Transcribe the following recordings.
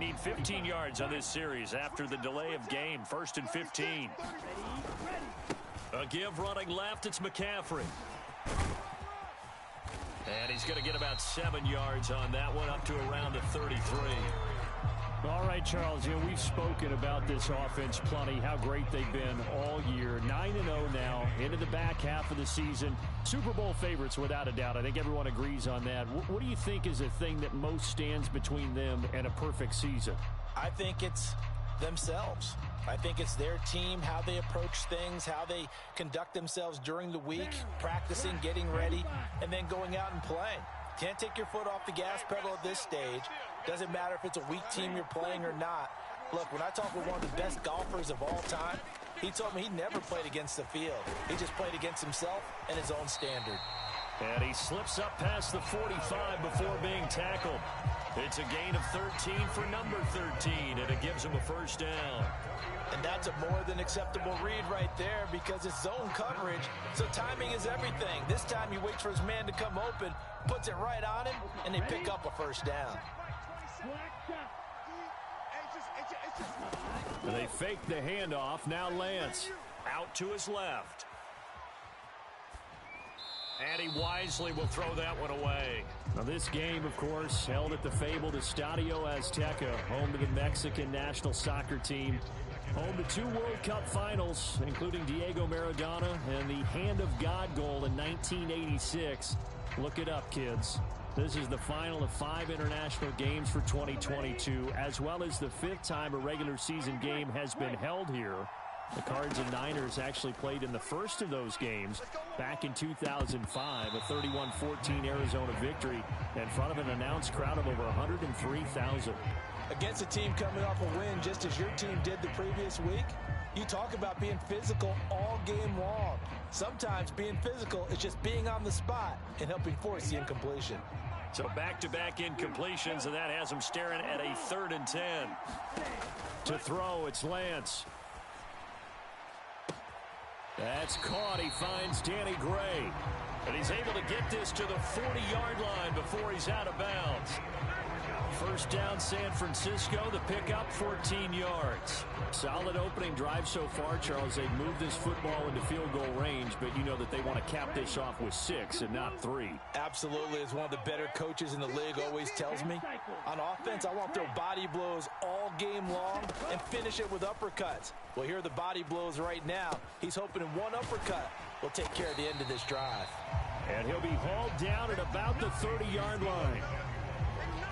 need 15 yards on this series after the delay of game. 1st and 15. A give running left. It's McCaffrey. And he's going to get about 7 yards on that one, up to around the 33. All right, Charles, we've spoken about this offense plenty, how great they've been all year. 9-0 now, into the back half of the season. Super Bowl favorites, without a doubt. I think everyone agrees on that. What do you think is the thing that most stands between them and a perfect season? I think it's themselves. I think it's their team, how they approach things, how they conduct themselves during the week, practicing, getting ready, and then going out and playing. Can't take your foot off the gas pedal at this stage. Doesn't matter if it's a weak team you're playing or not. Look, when I talk with one of the best golfers of all time, he told me he never played against the field. He just played against himself and his own standard. And he slips up past the 45 before being tackled. It's a gain of 13 for number 13, and it gives him a first down. And that's a more than acceptable read right there because it's zone coverage, so timing is everything. This time he waits for his man to come open, puts it right on him, and they pick up a first down. They fake the handoff. Now Lance out to his left. And he wisely will throw that one away. Now this game, of course, held at the fabled Estadio Azteca, home to the Mexican national soccer team. Home to 2 World Cup finals, including Diego Maradona and the Hand of God goal in 1986. Look it up, kids. This is the final of 5 international games for 2022, as well as the 5th time a regular season game has been held here. The Cards and Niners actually played in the first of those games back in 2005, a 31-14 Arizona victory in front of an announced crowd of over 103,000. Against a team coming off a win just as your team did the previous week, you talk about being physical all game long. Sometimes being physical is just being on the spot and helping force the incompletion. So back-to-back incompletions, and that has him staring at a 3rd and 10. To throw, it's Lance. That's caught. He finds Danny Gray. And he's able to get this to the 40-yard line before he's out of bounds. First down, San Francisco. The pickup, 14 yards. Solid opening drive so far, Charles. They've moved this football into field goal range, but you know that they want to cap this off with 6 and not 3. Absolutely. As one of the better coaches in the league always tells me, on offense, I want to throw body blows all game long and finish it with uppercuts. Well, here are the body blows right now. He's hoping in one uppercut will take care of the end of this drive. And he'll be hauled down at about the 30-yard line.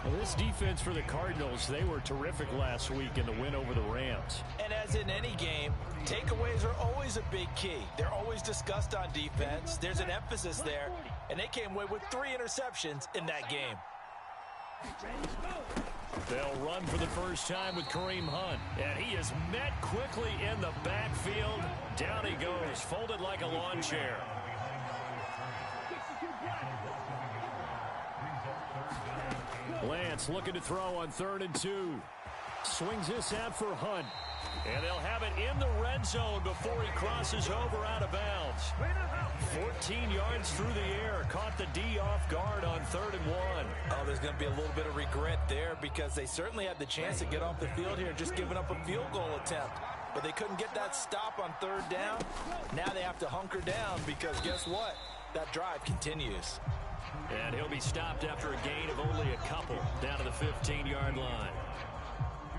Well, this defense for the Cardinals, they were terrific last week in the win over the Rams. And as in any game, takeaways are always a big key. They're always discussed on defense. There's an emphasis there, and they came away with 3 interceptions in that game. They'll run for the first time with Kareem Hunt, and he is met quickly in the backfield. Down he goes, folded like a lawn chair. Lance looking to throw on 3rd and 2. Swings this out for Hunt. And they'll have it in the red zone before he crosses over out of bounds. 14 yards through the air. Caught the D off guard on 3rd and 1. Oh, there's going to be a little bit of regret there because they certainly had the chance to get off the field here, just giving up a field goal attempt. But they couldn't get that stop on 3rd down. Now they have to hunker down because guess what? That drive continues. And he'll be stopped after a gain of only a couple down to the 15-yard line.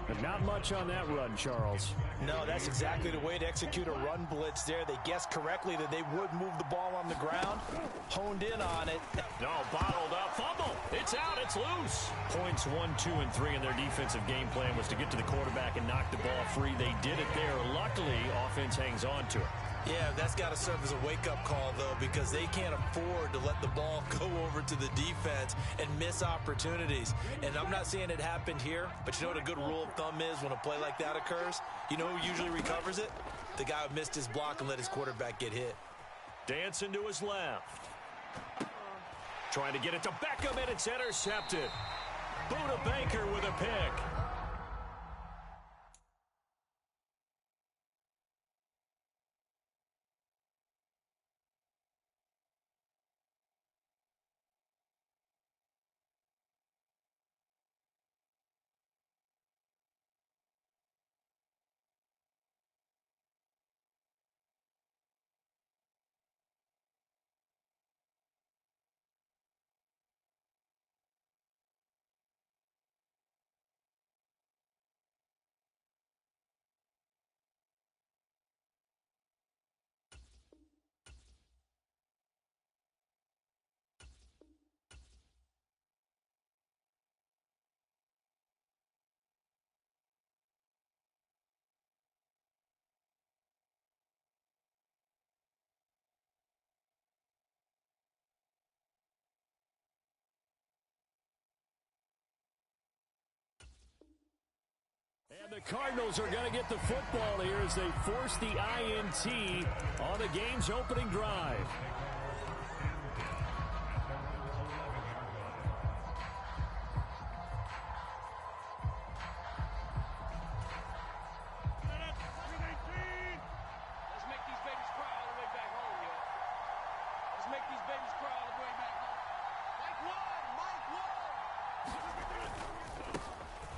But not much on that run, Charles. No, that's exactly the way to execute a run blitz there. They guessed correctly that they would move the ball on the ground, honed in on it. No, bottled up, fumble. It's out, it's loose. Points 1, 2, and 3 in their defensive game plan was to get to the quarterback and knock the ball free. They did it there. Luckily, offense hangs on to it. Yeah, that's got to serve as a wake-up call, though, because they can't afford to let the ball go over to the defense and miss opportunities. And I'm not saying it happened here, but you know what a good rule of thumb is when a play like that occurs? You know who usually recovers it? The guy who missed his block and let his quarterback get hit. Dancing to his left. Trying to get it to Beckham, and it's intercepted. Buda Baker with a pick. And the Cardinals are going to get the football here as they force the INT on the game's opening drive.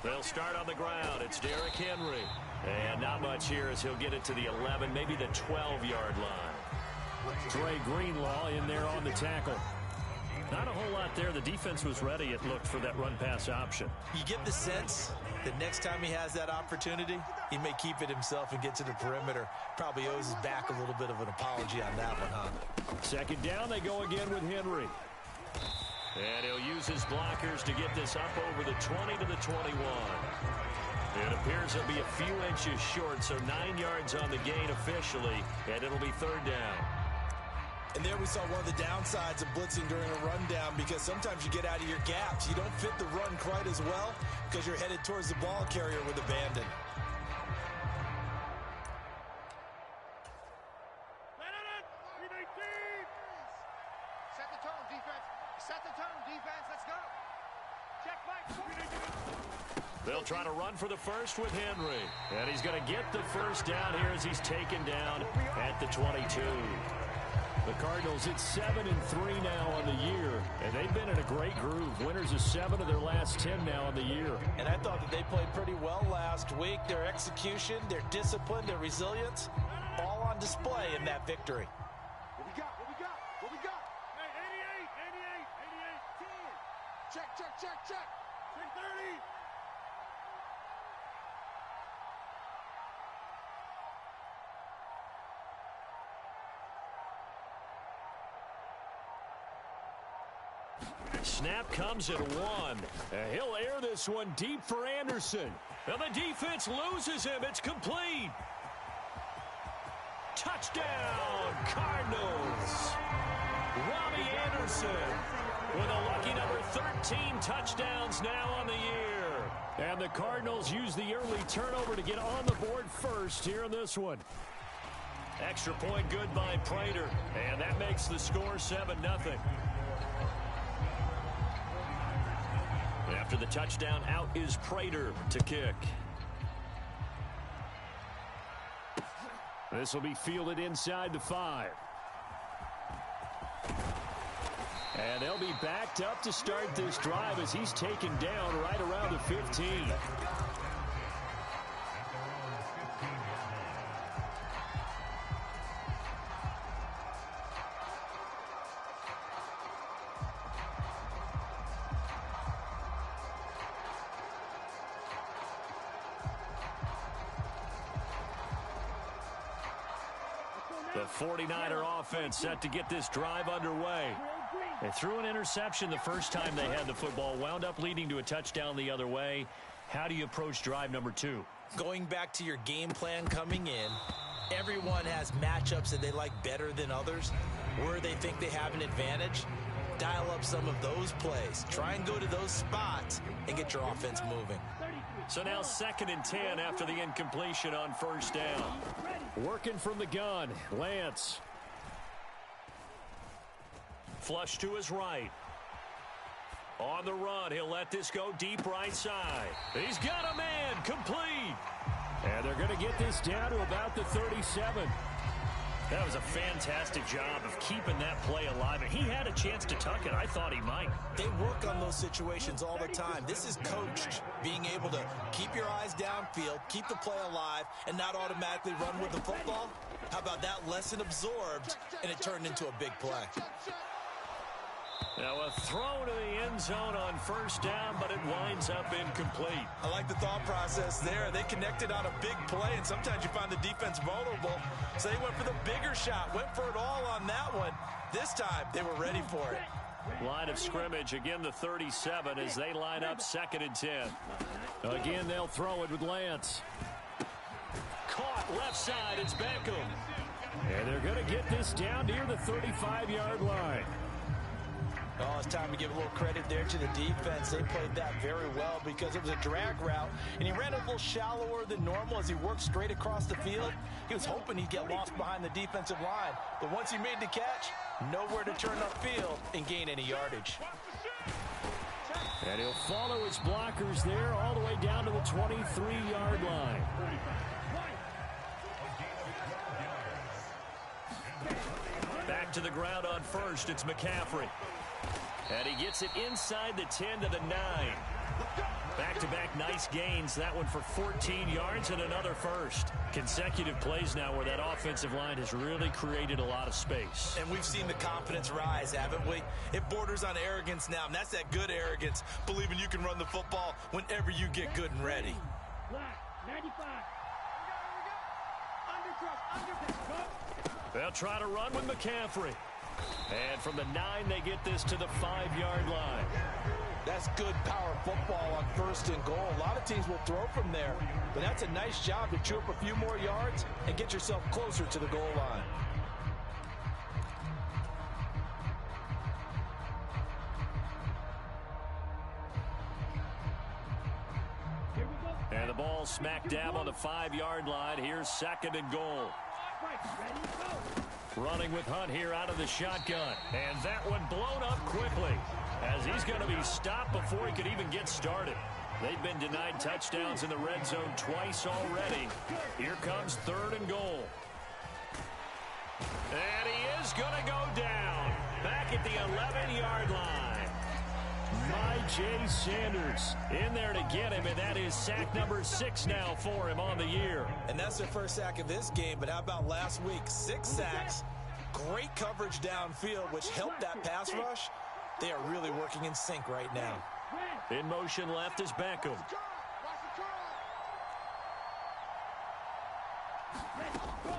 They'll start on the ground. It's Derrick Henry. And not much here as he'll get it to the 11, maybe the 12-yard line. Dre Greenlaw in there on the tackle. Not a whole lot there. The defense was ready, it looked, for that run-pass option. You get the sense that next time he has that opportunity, he may keep it himself and get to the perimeter. Probably owes his back a little bit of an apology on that one, huh? Second down, they go again with Henry. And he'll use his blockers to get this up over the 20 to the 21. It appears he'll be a few inches short, so 9 yards on the gain officially, and it'll be third down. And there we saw one of the downsides of blitzing during a rundown, because sometimes you get out of your gaps. You don't fit the run quite as well because you're headed towards the ball carrier with abandon. They'll try to run for the first with Henry. And he's going to get the first down here as he's taken down at the 22. The Cardinals, it's 7-3 now on the year, and they've been in a great groove. Winners of 7 of their last 10 now on the year. And I thought that they played pretty well last week. Their execution, their discipline, their resilience, all on display in that victory. What we got? What we got? What we got? Hey, 88, 10. Check. 10-30. Snap comes at 1. He'll air this one deep for Anderson. And the defense loses him. It's complete. Touchdown, Cardinals. Robbie Anderson with a lucky number 13 touchdowns now on the year. And the Cardinals use the early turnover to get on the board first here in this one. Extra point good by Prater. And that makes the score 7-0. After the touchdown, out is Prater to kick. This will be fielded inside the 5. And they'll be backed up to start this drive as he's taken down right around the 15. The 49er offense set to get this drive underway. They threw an interception the first time they had the football, wound up leading to a touchdown the other way. How do you approach drive number 2? Going back to your game plan coming in, everyone has matchups that they like better than others, where they think they have an advantage. Dial up some of those plays. Try and go to those spots and get your offense moving. So now 2nd and 10 after the incompletion on first down. Working from the gun, Lance. Flush to his right. On the run, he'll let this go deep right side. He's got a man, complete. And they're going to get this down to about the 37. That was a fantastic job of keeping that play alive. And he had a chance to tuck it. I thought he might. They work on those situations all the time. This is coached, being able to keep your eyes downfield, keep the play alive, and not automatically run with the football. How about that lesson absorbed, and it turned into a big play? Now a throw to the end zone on first down, but it winds up incomplete. I like the thought process there. They connected on a big play, and sometimes you find the defense vulnerable. So they went for the bigger shot, went for it all on that one. This time, they were ready for it. Line of scrimmage, again the 37 as they line up 2nd and 10. Again, they'll throw it with Lance. Caught left side, it's Beckham. And they're going to get this down near the 35-yard line. Oh, it's time to give a little credit there to the defense. They played that very well because it was a drag route, and he ran a little shallower than normal as he worked straight across the field. He was hoping he'd get lost behind the defensive line, but once he made the catch, nowhere to turn upfield and gain any yardage. And he'll follow his blockers there all the way down to the 23-yard line. Back to the ground on first. It's McCaffrey. And he gets it inside the 10 to the 9. Back-to-back nice gains. That one for 14 yards and another first. Consecutive plays now where that offensive line has really created a lot of space. And we've seen the confidence rise, haven't we? It borders on arrogance now, and that's that good arrogance, believing you can run the football whenever you get good and ready. 95. They'll try to run with McCaffrey. And from the 9, they get this to the 5-yard line. That's good power football on first and goal. A lot of teams will throw from there, but that's a nice job to chew up a few more yards and get yourself closer to the goal line. And the ball smack dab on the 5-yard line. Here's second and goal. Running with Hunt here out of the shotgun. And that one blown up quickly as he's going to be stopped before he could even get started. They've been denied touchdowns in the red zone twice already. Here comes third and goal. And he is going to go down back at the 11-yard line. Jay Sanders in there to get him, and that is sack number 6 now for him on the year. And that's their first sack of this game, but how about last week? 6 sacks, great coverage downfield, which helped that pass rush. They are really working in sync right now. In motion left is Beckham.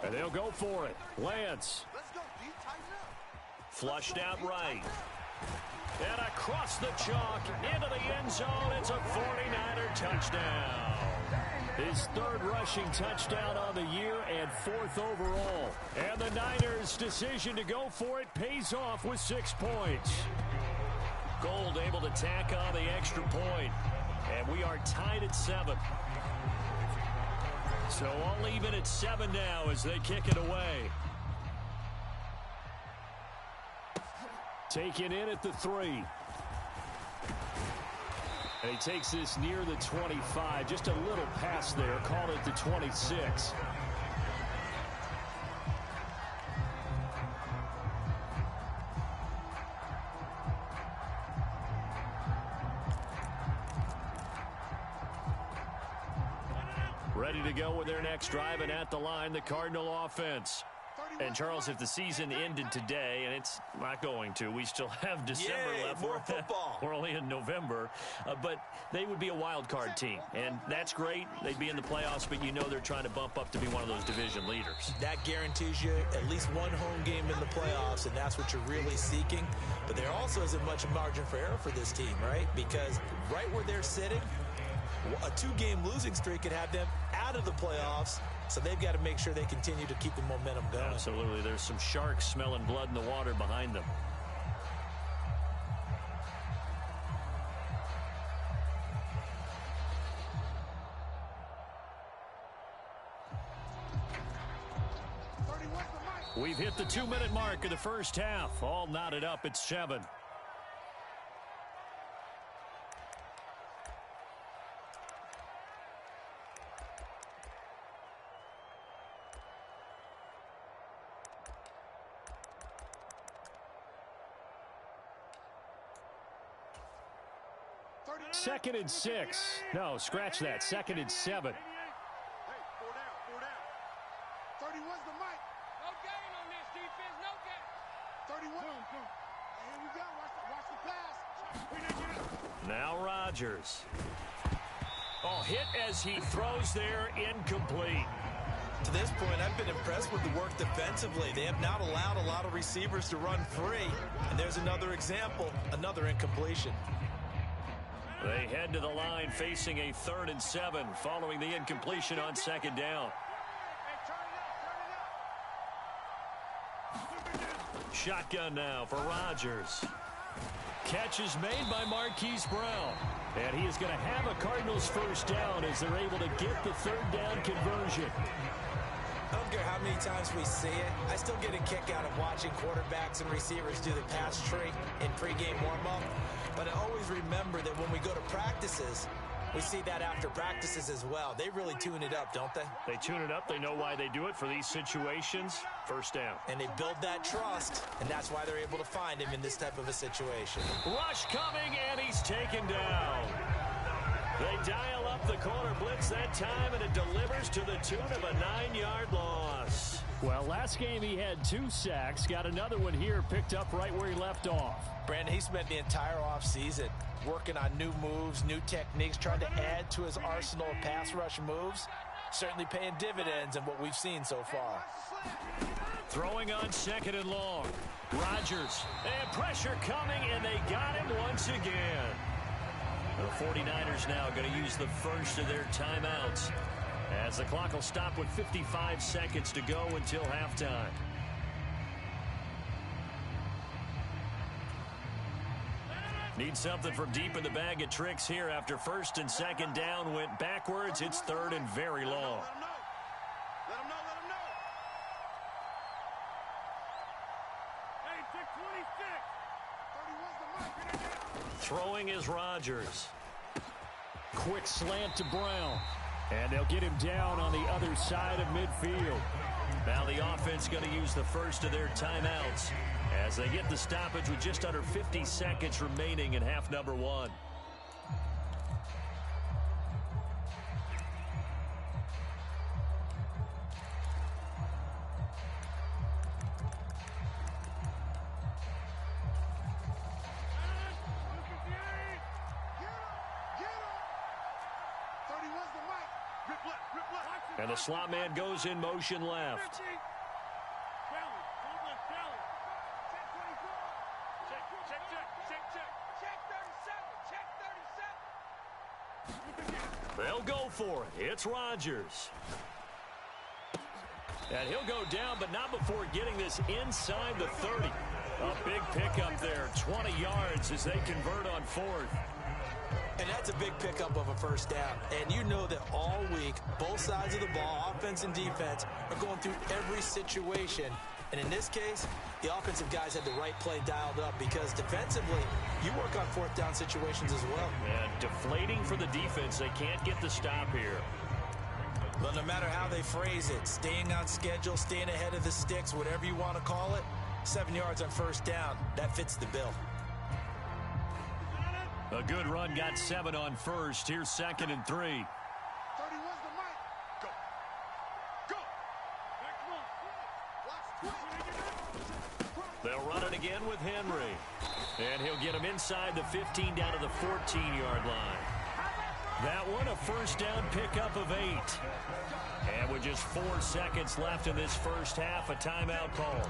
And they'll go for it. Lance. Flushed out right. And across the chalk into the end zone. It's a 49er touchdown. His third rushing touchdown on the year and 4th overall. And the Niners' decision to go for it pays off with 6 points. Gold able to tack on the extra point. And we are tied at 7. So all even at 7 now as they kick it away. Taken in at the 3. And he takes this near the 25. Just a little pass there. Called it the 26. Ready to go with their next drive, and at the line, the Cardinal offense. And, Charles, if the season ended today, and it's not going to, we still have December left. More football. We're only in November. But they would be a wild card team, and that's great. They'd be in the playoffs, but you know they're trying to bump up to be one of those division leaders. That guarantees you at least one home game in the playoffs, and that's what you're really seeking. But there also isn't much margin for error for this team, right? Because right where they're sitting, a 2-game losing streak could have them out of the playoffs. So they've got to make sure they continue to keep the momentum going. Absolutely. There's some sharks smelling blood in the water behind them. We've hit the 2-minute mark of the first half. All knotted up at 7. Second and 6. No, scratch that. Second and 7. Hey, 4 down. 31's the mic. No gain on this defense, no gain. 31. Here we go. Watch the pass. Now Rodgers. Oh, hit as he throws there, incomplete. To this point, I've been impressed with the work defensively. They have not allowed a lot of receivers to run free. And there's another example, another incompletion. They head to the line facing a 3rd and 7 following the incompletion on 2nd down. Shotgun now for Rodgers. Catch is made by Marquise Brown. And he is going to have a Cardinals first down as they're able to get the third down conversion. I don't care how many times we see it. I still get a kick out of watching quarterbacks and receivers do the pass tree in pregame warm-up. But I always remember that when we go to practices, we see that after practices as well. They really tune it up, don't they? They tune it up. They know why they do it for these situations. First down. And they build that trust, and that's why they're able to find him in this type of a situation. Rush coming, and he's taken down. They dial up the corner blitz that time, and it delivers to the tune of a 9-yard loss. Well, last game he had 2 sacks. Got another one here, picked up right where he left off. Brandon, he spent the entire offseason working on new moves, new techniques, trying to add to his arsenal of pass rush moves. Certainly paying dividends in what we've seen so far. Throwing on 2nd and long. Rodgers. And pressure coming, and they got him once again. The 49ers now going to use the first of their timeouts, as the clock will stop with 55 seconds to go until halftime. Need something from deep in the bag of tricks here after 1st and 2nd down went backwards. It's 3rd and very long. Let him know. Hey, 26. 31's the mark. Throwing is Rodgers. Quick slant to Brown. And they'll get him down on the other side of midfield. Now the offense going to use the first of their timeouts as they get the stoppage with just under 50 seconds remaining in half number 1. And the slot man goes in motion left. They'll go for it. It's Rodgers. And he'll go down, but not before getting this inside the 30. A big pickup there, 20 yards as they convert on 4th. And that's a big pickup of a first down. And you know that all week, both sides of the ball, offense and defense, are going through every situation. And in this case, the offensive guys had the right play dialed up because defensively, you work on 4th down situations as well. And deflating for the defense. They can't get the stop here. But no matter how they phrase it, staying on schedule, staying ahead of the sticks, whatever you want to call it, 7 yards on first down, that fits the bill. A good run, got 7 on first. Here's 2nd and 3. 31's the mic. Go. They'll run it again with Henry. And he'll get him inside the 15 down to the 14-yard line. That one, a first down pickup of 8. And with just 4 seconds left in this first half, a timeout call.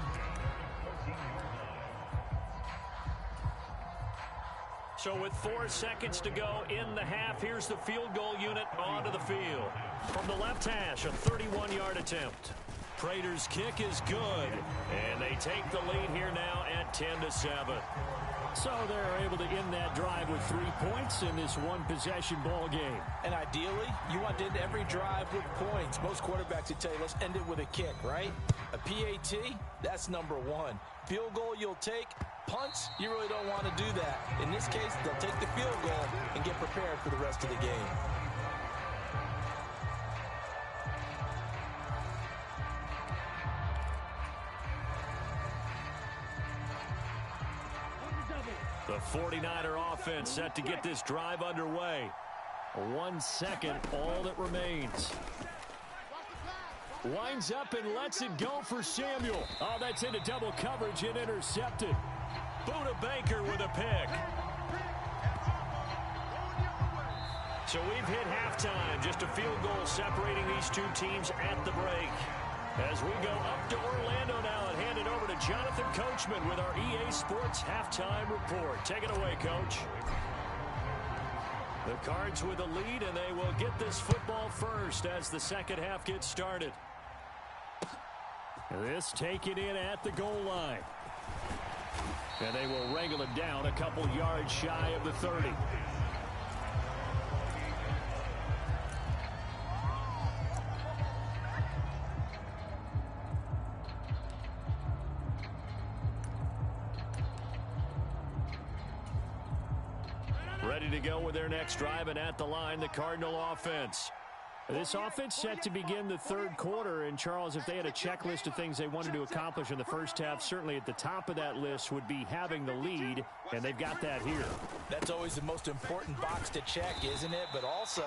So with 4 seconds to go in the half, here's the field goal unit onto the field. From the left hash, a 31-yard attempt. Prater's kick is good, and they take the lead here now at 10-7. So they're able to end that drive with 3 points in this one-possession ball game. And ideally, you want to end every drive with points. Most quarterbacks would tell you, let's end it with a kick, right? A PAT, that's number 1. Field goal you'll take. Punts, you really don't want to do that. In this case, they'll take the field goal and get prepared for the rest of the game. The 49er offense set to get this drive underway. 1 second, all that remains. Winds up and lets it go for Samuel. Oh, that's into double coverage and intercepted. Buda Baker with a pick. So we've hit halftime. Just a field goal separating these two teams at the break. As we go up to Orlando now and hand it over to Jonathan Coachman with our EA Sports Halftime Report. Take it away, Coach. The Cards with a lead, and they will get this football first as the second half gets started. This taken in at the goal line. And they will wrangle it down a couple yards shy of the 30. Ready to go with their next drive, and at the line, the Cardinal offense. This offense set to begin the third quarter, and Charles, if they had a checklist of things they wanted to accomplish in the first half, certainly at the top of that list would be having the lead, and they've got that here. That's always the most important box to check, isn't it? But also,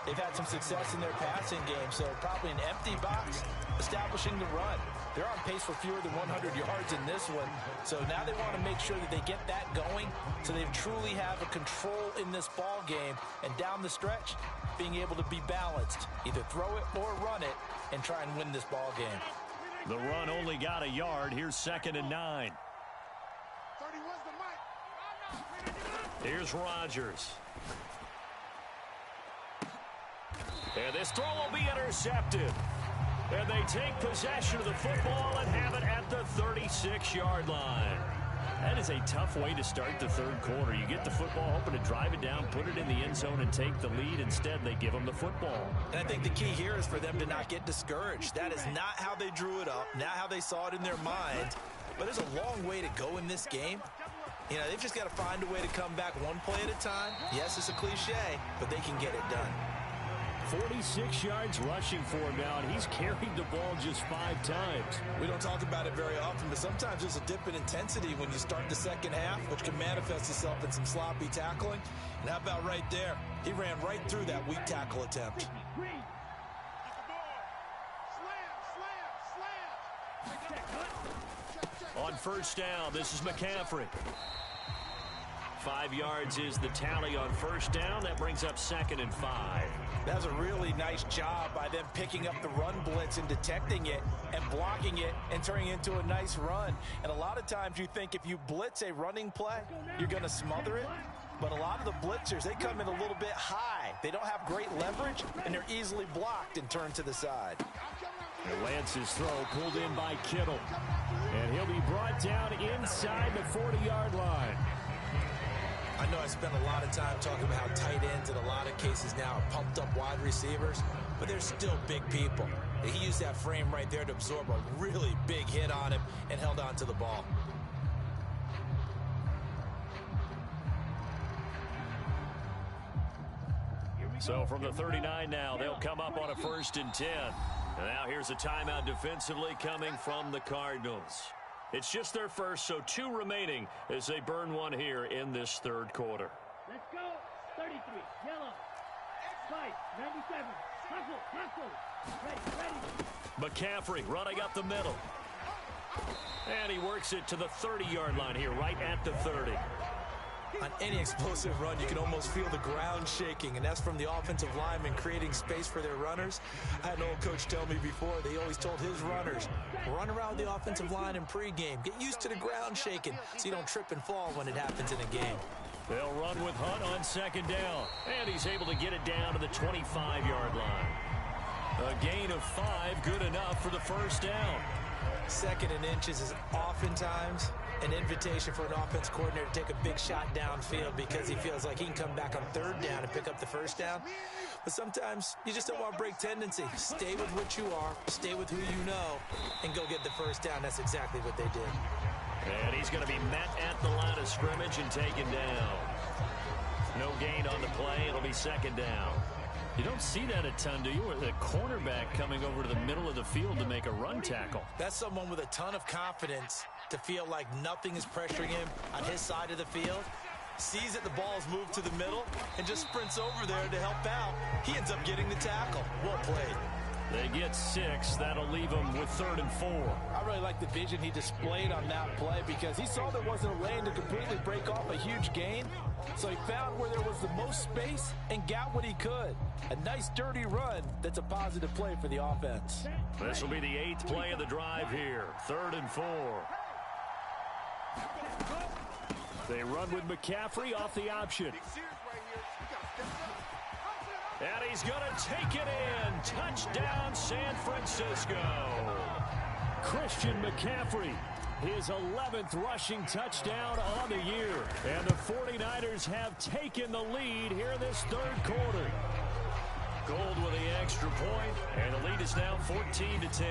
they've had some success in their passing game, so probably an empty box establishing the run. They're on pace for fewer than 100 yards in this one, so now they want to make sure that they get that going so they truly have a control in this ball game, and down the stretch, being able to be balanced, either throw it or run it, and try and win this ball game. The run only got a yard. Here's 2nd and 9. Here's Rodgers. And this throw will be intercepted. And they take possession of the football and have it at the 36-yard line. That is a tough way to start the third quarter. You get the football, hoping to drive it down, put it in the end zone, and take the lead. Instead, they give them the football. And I think the key here is for them to not get discouraged. That is not how they drew it up, not how they saw it in their mind. But there's a long way to go in this game. You know, they've just got to find a way to come back one play at a time. Yes, it's a cliche, but they can get it done. 46 yards rushing for him now, and he's carried the ball just 5 times. We don't talk about it very often, but sometimes there's a dip in intensity when you start the second half, which can manifest itself in some sloppy tackling. And how about right there? He ran right through that weak tackle attempt. On first down, this is McCaffrey. 5 yards is the tally on first down. That brings up 2nd and 5. That was a really nice job by them picking up the run blitz and detecting it and blocking it and turning it into a nice run. And a lot of times you think if you blitz a running play, you're going to smother it. But a lot of the blitzers, they come in a little bit high. They don't have great leverage, and they're easily blocked and turned to the side. And Lance's throw pulled in by Kittle. And he'll be brought down inside the 40-yard line. I know I spent a lot of time talking about how tight ends in a lot of cases now are pumped up wide receivers, but they're still big people. And he used that frame right there to absorb a really big hit on him and held on to the ball. So from the 39 now, they'll come up on a 1st and 10. And now here's a timeout defensively coming from the Cardinals. It's just their first, so 2 remaining as they burn one here in this third quarter. Let's go. 33, yellow. Fight, 97. Hustle. Ready. McCaffrey running up the middle. And he works it to the 30-yard line here, right at the 30. On any explosive run, you can almost feel the ground shaking, and that's from the offensive linemen creating space for their runners. I had an old coach tell me before, they always told his runners, run around the offensive line in pregame. Get used to the ground shaking so you don't trip and fall when it happens in a game. They'll run with Hunt on 2nd down, and he's able to get it down to the 25-yard line. A gain of 5, good enough for the first down. 2nd and inches is oftentimes an invitation for an offense coordinator to take a big shot downfield because he feels like he can come back on 3rd down and pick up the first down. But sometimes you just don't want to break tendency. Stay with what you are, stay with who you know, and go get the first down. That's exactly what they did. And he's going to be met at the line of scrimmage and taken down. No gain on the play. It'll be 2nd down. You don't see that a ton, do you? With a cornerback coming over to the middle of the field to make a run tackle. That's someone with a ton of confidence to feel like nothing is pressuring him on his side of the field. Sees that the ball's moved to the middle and just sprints over there to help out. He ends up getting the tackle. Well played. They get 6. That'll leave them with 3rd and 4. I really like the vision he displayed on that play because he saw there wasn't a lane to completely break off a huge gain. So he found where there was the most space and got what he could. A nice dirty run that's a positive play for the offense. This will be the 8th play of the drive here. 3rd and 4. They run with McCaffrey off the option. And he's going to take it in. Touchdown, San Francisco. Christian McCaffrey his 11th rushing touchdown on the year. And the 49ers have taken the lead here in this third quarter. Gold with the extra point, and the lead is now 14-10.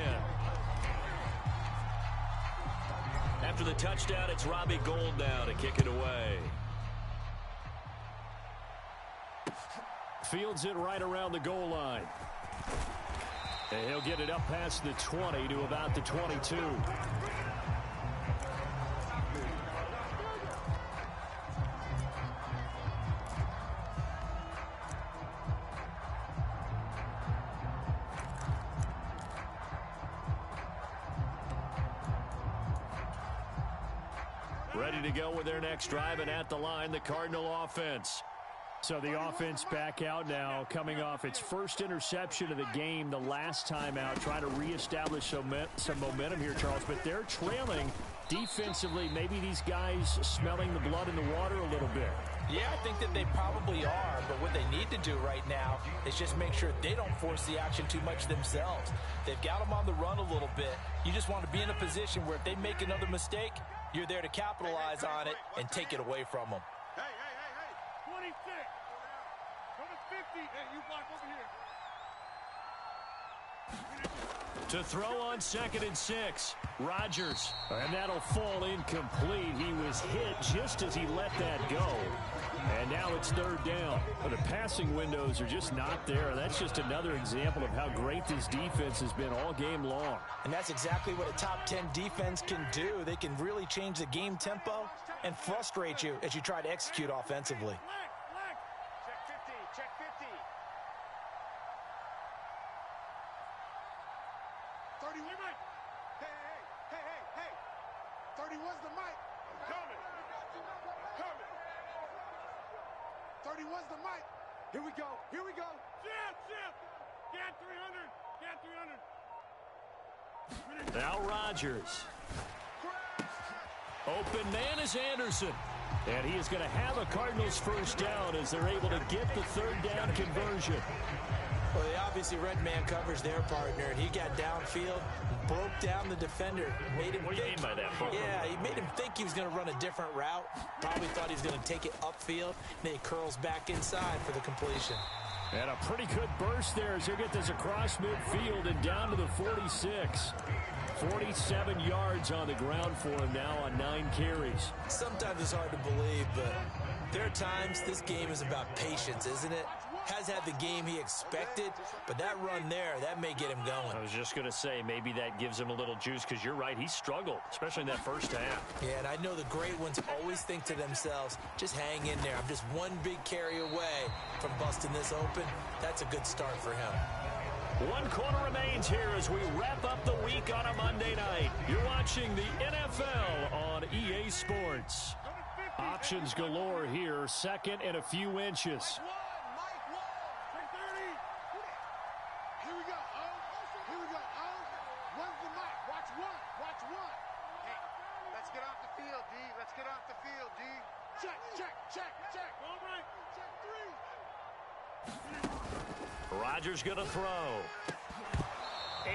After the touchdown, it's Robbie Gould now to kick it away. Fields it right around the goal line. And he'll get it up past the 20 to about the 22. Ready to go with their next drive, and at the line, the Cardinal offense. So the offense back out now, coming off its first interception of the game the last time out, trying to reestablish some momentum here, Charles. But they're trailing defensively. Maybe these guys smelling the blood in the water a little bit. Yeah, I think that they probably are, but what they need to do right now is just make sure they don't force the action too much themselves. They've got them on the run a little bit. You just want to be in a position where if they make another mistake, you're there to capitalize on it and take it away from them. Hey, 26. Go to 50. Hey, you block over here. To throw on 2nd and 6, Rodgers. And that'll fall incomplete. He was hit just as he let that go. And now it's 3rd down. But the passing windows are just not there. That's just another example of how great this defense has been all game long. And that's exactly what a top 10 defense can do. They can really change the game tempo and frustrate you as you try to execute offensively. Check 50. 31. Hey. 31's the mic. Coming. 31's the mic. Here we go. Chip. Get 300. Now Rodgers. Open man is Anderson. And he is going to have a Cardinals first down as they're able to get the 3rd down conversion. Well, they obviously red man covers their partner, and he got downfield, broke down the defender, made him What do you mean by that? Yeah, he made him think he was going to run a different route. Probably thought he was going to take it upfield. Then he curls back inside for the completion. And a pretty good burst there as he'll get this across midfield and down to the 46. 47 yards on the ground for him now on 9 carries. Sometimes it's hard to believe, but there are times this game is about patience, isn't it? Has had the game he expected, but that run there, that may get him going. I was just going to say, maybe that gives him a little juice, because you're right, he struggled, especially in that first half. Yeah, and I know the great ones always think to themselves, just hang in there. I'm just one big carry away from busting this open. That's a good start for him. 1 quarter remains here as we wrap up the week on a Monday night. You're watching the NFL on EA Sports. Options galore here, 2nd and a few inches. Here we go. One's the mic. Watch one. Hey, let's get off the field, D. Check. All right. Check 3. Rodgers going to throw.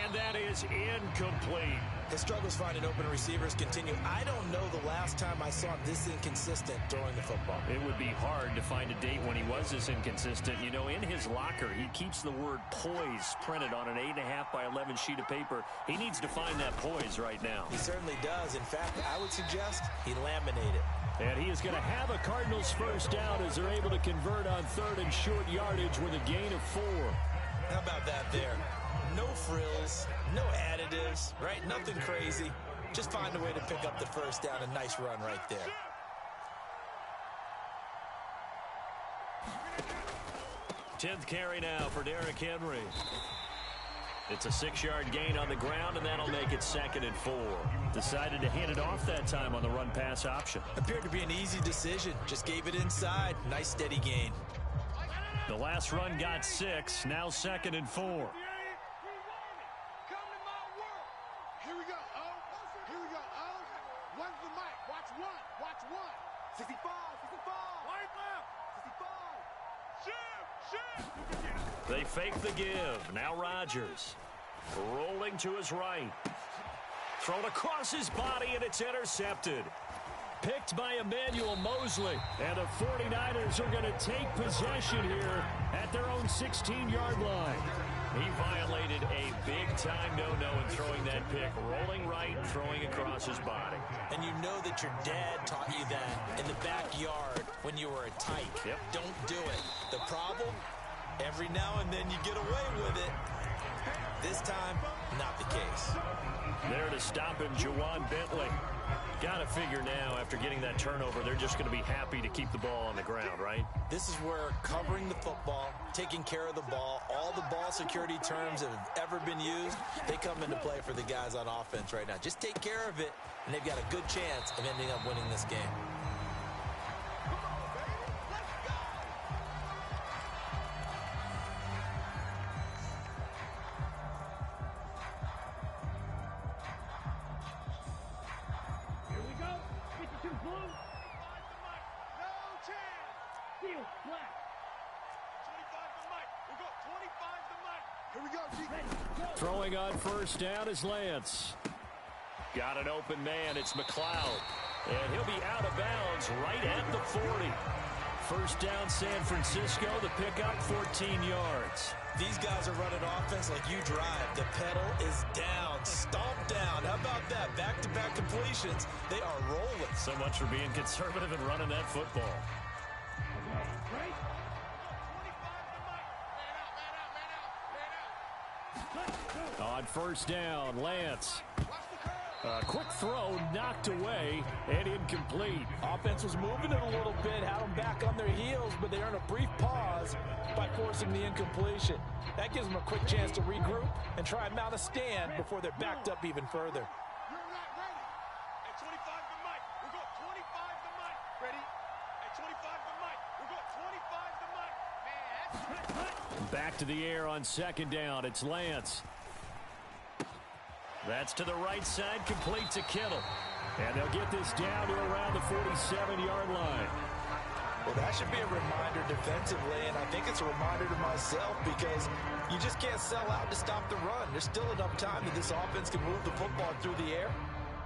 And that is incomplete. His struggles finding open receivers continue. I don't know the last time I saw him this inconsistent throwing the football. It would be hard to find a date when he was this inconsistent. You know, in his locker, he keeps the word poise printed on an 8.5 by 11 sheet of paper. He needs to find that poise right now. He certainly does. In fact, I would suggest he laminated. And he is going to have a Cardinals first down as they're able to convert on 3rd and short yardage with a gain of 4. How about that there? No frills, no additives, right? Nothing crazy. Just find a way to pick up the first down. A nice run right there. Tenth carry now for Derrick Henry. It's a 6-yard gain on the ground, and that'll make it 2nd and 4. Decided to hand it off that time on the run-pass option. Appeared to be an easy decision. Just gave it inside. Nice steady gain. The last run got 6. Now 2nd and 4. Come to my world. Here we go. One's the mic. Watch one. 65. Right left. 65. Shift. They fake the give. Now Rodgers rolling to his right. Thrown across his body, and it's intercepted. Picked by Emmanuel Mosley. And the 49ers are going to take possession here at their own 16-yard line. He violated a big-time no-no in throwing that pick. Rolling right, throwing across his body. And you know that your dad taught you that in the backyard when you were a tyke. Yep. Don't do it. The problem, every now and then you get away with it. This time, not the case. There to stop him, Juwan Bentley. Got to figure now, after getting that turnover, they're just going to be happy to keep the ball on the ground, right? This is where covering the football, taking care of the ball, all the ball security terms that have ever been used, they come into play for the guys on offense right now. Just take care of it, and they've got a good chance of ending up winning this game. Throwing on first down is Lance. Got an open man. It's McLeod. And he'll be out of bounds right at the 40. First down, San Francisco. The pickup, 14 yards. These guys are running offense like you drive. The pedal is down. Stomp down. How about that? Back-to-back completions. They are rolling. So much for being conservative and running that football. On first down, Lance. A quick throw knocked away and incomplete. Offense was moving it a little bit, had them back on their heels, but they earned a brief pause by forcing the incompletion. That gives them a quick chance to regroup and try and mount a stand before they're backed up even further. You're not ready. At 25 the mic. We'll go 25 the mic. Ready? At 25 the mic. We'll go 25 the mic. Man. Back to the air on second down. It's Lance. That's to the right side, complete to Kittle. And they'll get this down to around the 47-yard line. Well, that should be a reminder defensively, and I think it's a reminder to myself because you just can't sell out to stop the run. There's still enough time that this offense can move the football through the air,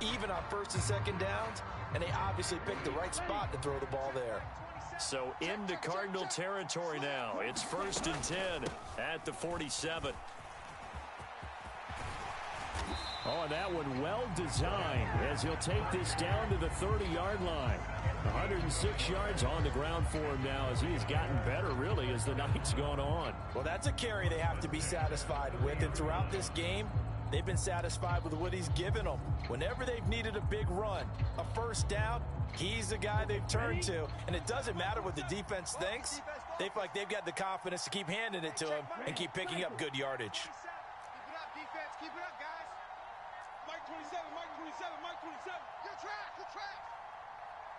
even on first and second downs, and they obviously picked the right spot to throw the ball there. So into Cardinal territory now. It's first and 10 at the 47. Oh, and that one well designed as he'll take this down to the 30-yard line. 106 yards on the ground for him now as he has gotten better, really, as the night's gone on. Well, that's a carry they have to be satisfied with, and throughout this game, they've been satisfied with what he's given them. Whenever they've needed a big run, a first down, he's the guy they've turned to, and it doesn't matter what the defense thinks. They feel like they've got the confidence to keep handing it to him and keep picking up good yardage. Keep it up, defense. Keep it up, guys. Mike 27, Mike 27, Mike 27. Good track, good track.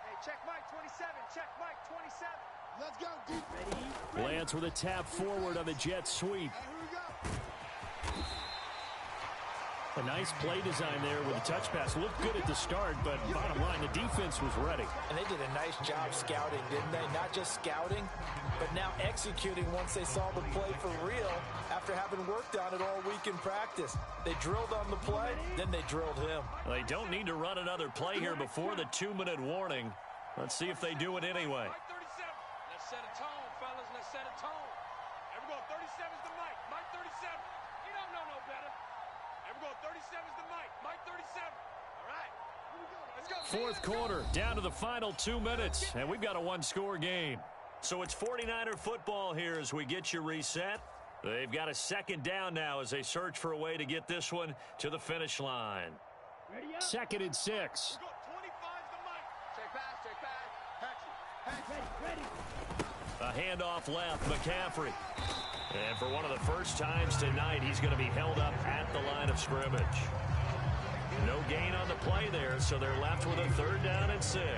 Hey, check Mike 27, check Mike 27. Let's go, defense. Lance with a tap forward on the jet sweep. Hey, here we go. A nice play design there with a touch pass. Looked good at the start, but bottom line, the defense was ready. And they did a nice job scouting, didn't they? Not just scouting, but now executing once they saw the play for real after having worked on it all week in practice. They drilled on the play, then they drilled him. They don't need to run another play here before the 2-minute warning. Let's see if they do it anyway. Mike 37. Let's set a tone, fellas. Let's set a tone. Here we go. 37's the mic. Mike 37. You don't know no better. Here we go. 37's the mic. Mike 37. All right. Here we go. Let's go. Fourth quarter, down to the final 2 minutes, and we've got a one-score game. So it's 49er football here as we get you reset. They've got a second down now as they search for a way to get this one to the finish line. Second and 6. We go. 25's the mic. Check pass. Check pass. Ready. A handoff left, McCaffrey. And for one of the first times tonight, he's going to be held up at the line of scrimmage. No gain on the play there, so they're left with a third down and 6.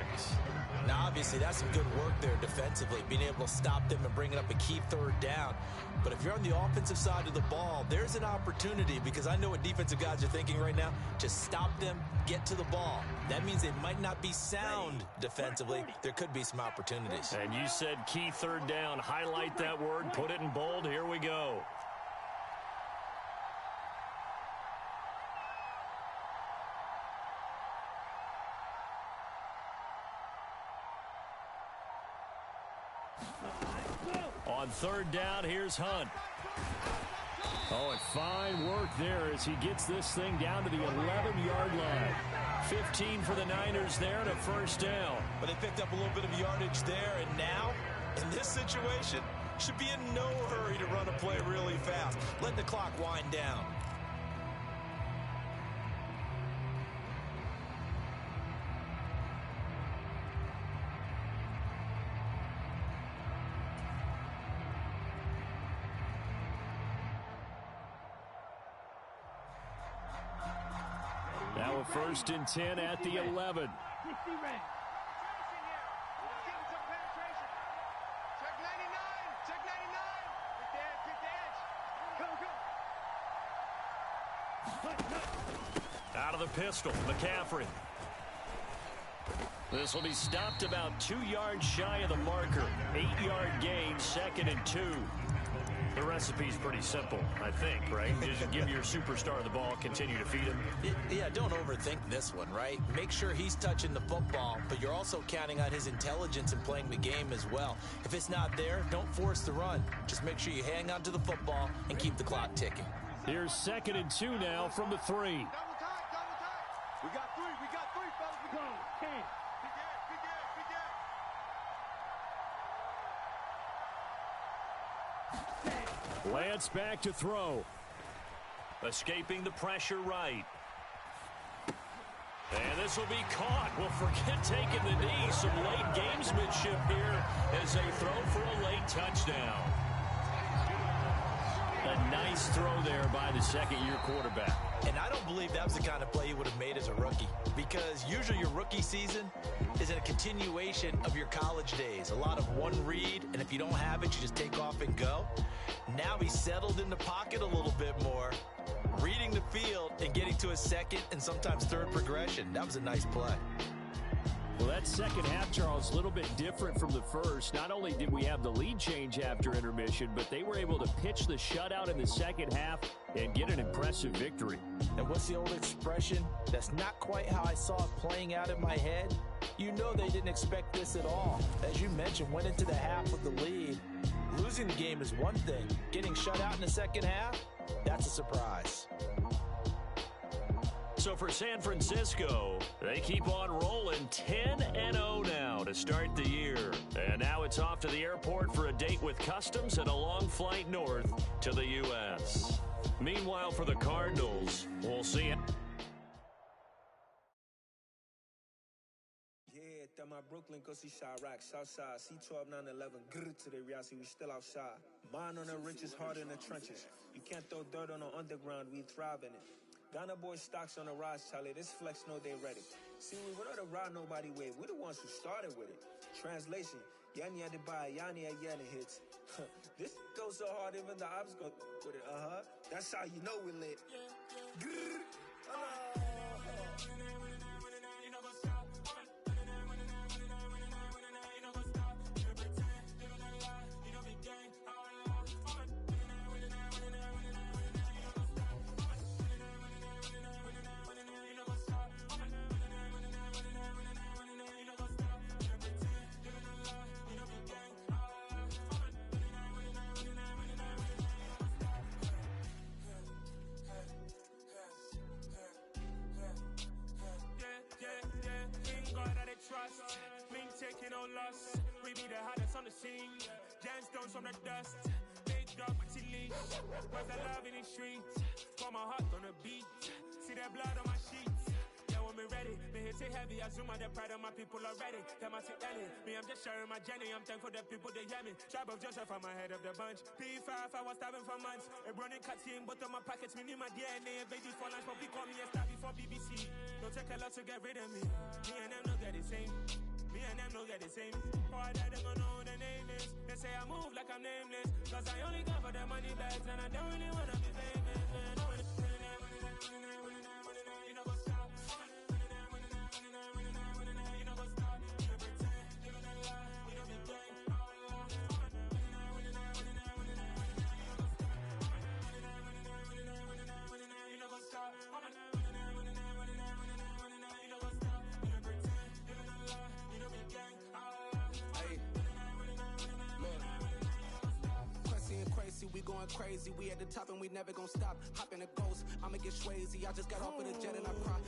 Now, obviously, that's some good work there defensively, being able to stop them and bringing up a key third down. But if you're on the offensive side of the ball, there's an opportunity, because I know what defensive guys are thinking right now, to stop them, get to the ball. That means they might not be sound defensively. There could be some opportunities. And you said key third down. Highlight that word, put it in bold. Here we go. On third down, here's Hunt. Oh, and fine work there as he gets this thing down to the 11-yard line. 15 for the Niners there and a first down. But they picked up a little bit of yardage there, and now, in this situation, should be in no hurry to run a play really fast. Let the clock wind down. Now a 1st and 10 at the 11. Out of the pistol, McCaffrey. This will be stopped about 2 yards shy of the marker. 8-yard gain, 2nd and 2. The recipe's pretty simple, I think, right? Just give your superstar the ball, continue to feed him. Yeah, don't overthink this one, right? Make sure he's touching the football, but you're also counting on his intelligence in playing the game as well. If it's not there, don't force the run. Just make sure you hang on to the football and keep the clock ticking. Here's 2nd and 2 now from the 3. Double time. We got three, fellas. We go. 10. Lance back to throw. Escaping the pressure right. And this will be caught. Well, forget taking the knee. Some late gamesmanship here as they throw for a late touchdown. A nice throw there by the second-year quarterback. And I don't believe that was the kind of play he would have made as a rookie, because usually your rookie season is a continuation of your college days. A lot of one read, and if you don't have it, you just take off and go. Now he's settled in the pocket a little bit more, reading the field and getting to a second and sometimes third progression. That was a nice play. Well, that second half, Charles, a little bit different from the first. Not only did we have the lead change after intermission, but they were able to pitch the shutout in the second half and get an impressive victory. And what's the old expression? That's not quite how I saw it playing out in my head. You know they didn't expect this at all. As you mentioned, went into the half with the lead. Losing the game is one thing. Getting shut out in the second half, that's a surprise. So for San Francisco, they keep on rolling 10-0 now to start the year. And now it's off to the airport for a date with customs and a long flight north to the U.S. Meanwhile, for the Cardinals, we'll see it. That my Brooklyn, go see Chirac, Southside, C12, 911, grrr to the reality, we still outside. Mine on the richest, heart in the trenches. You can't throw dirt on the underground, we thrive in it. Ghana boys stocks on the rise, Charlie, this flex know they ready. See, we without a ride nobody wave, we the ones who started with it. Translation, Yanni had to buy, Yanni had Yanni hits. This goes so hard, even the ops go with it, That's how you know we lit. Grrr, Trust, mean taking no loss. We be the hottest on the scene. Gemstones from the dust. Big dog, but leash. Where's the love in the streets? For my heart on the beat. See that blood on my sheets. Yeah, when me ready, me hit it heavy. I zoom out the pride of my people already. Them I see Ellie. Me, I'm just sharing my journey. I'm thankful that people they hear me. Tribe of Joseph, I'm ahead of the bunch. P5, I was starving for months. A running cut team, but on my pockets, me need my DNA. Babies for lunch, but we call me a star before BBC. Don't take a lot to get rid of me. Me and them don't get the same. Me and them don't get the same. Boy, that they gonna know who the name is. They say I move like I'm nameless. Cause I only come for the money bags and I don't really wanna be famous. You know what's up? You know what's up? You know pretend. You know the lie. You know the game. You know what's up? going crazy. We at the top and we never gonna stop. Hop in a ghost, I'ma get Swayze. I just got off of the jet and I cry.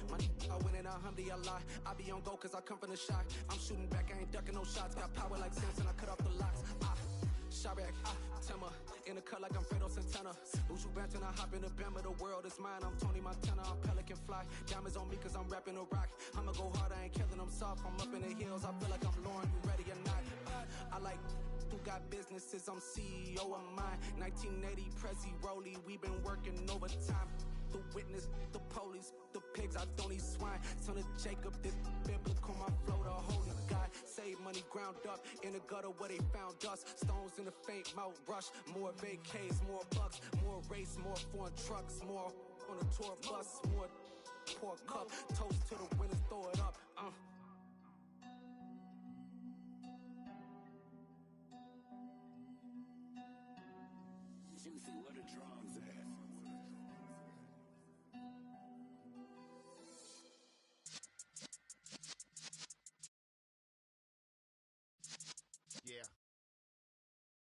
I win in a Humvee, I lie. I be on go cause I come from the shot. I'm shooting back, I ain't ducking no shots. Got power like Samson, I cut off the locks. Chirac, Timmer, in the cut like I'm Fredo Santana. Uju Banton, I hop in the Bama, the world is mine. I'm Tony Montana, I'm Pelican Fly. Diamonds on me cause I'm rapping a rock. I'ma go hard, I ain't killing them soft. I'm up in the hills, I feel like I'm Lauren, you ready or not? I like who got businesses, I'm CEO of mine. 1980 Prezi Rolly, we been working overtime. The witness, the police, the pigs, I don't eat swine. Son of Jacob, this biblical, my flow, the holy God. Save money ground up in the gutter where they found us. Stones in the faint Mount Rush. More vacays, more bucks, more race, more foreign trucks, more on a tour bus, more pour cup. Toast to the winners, throw it up. Juicy, where the drums at?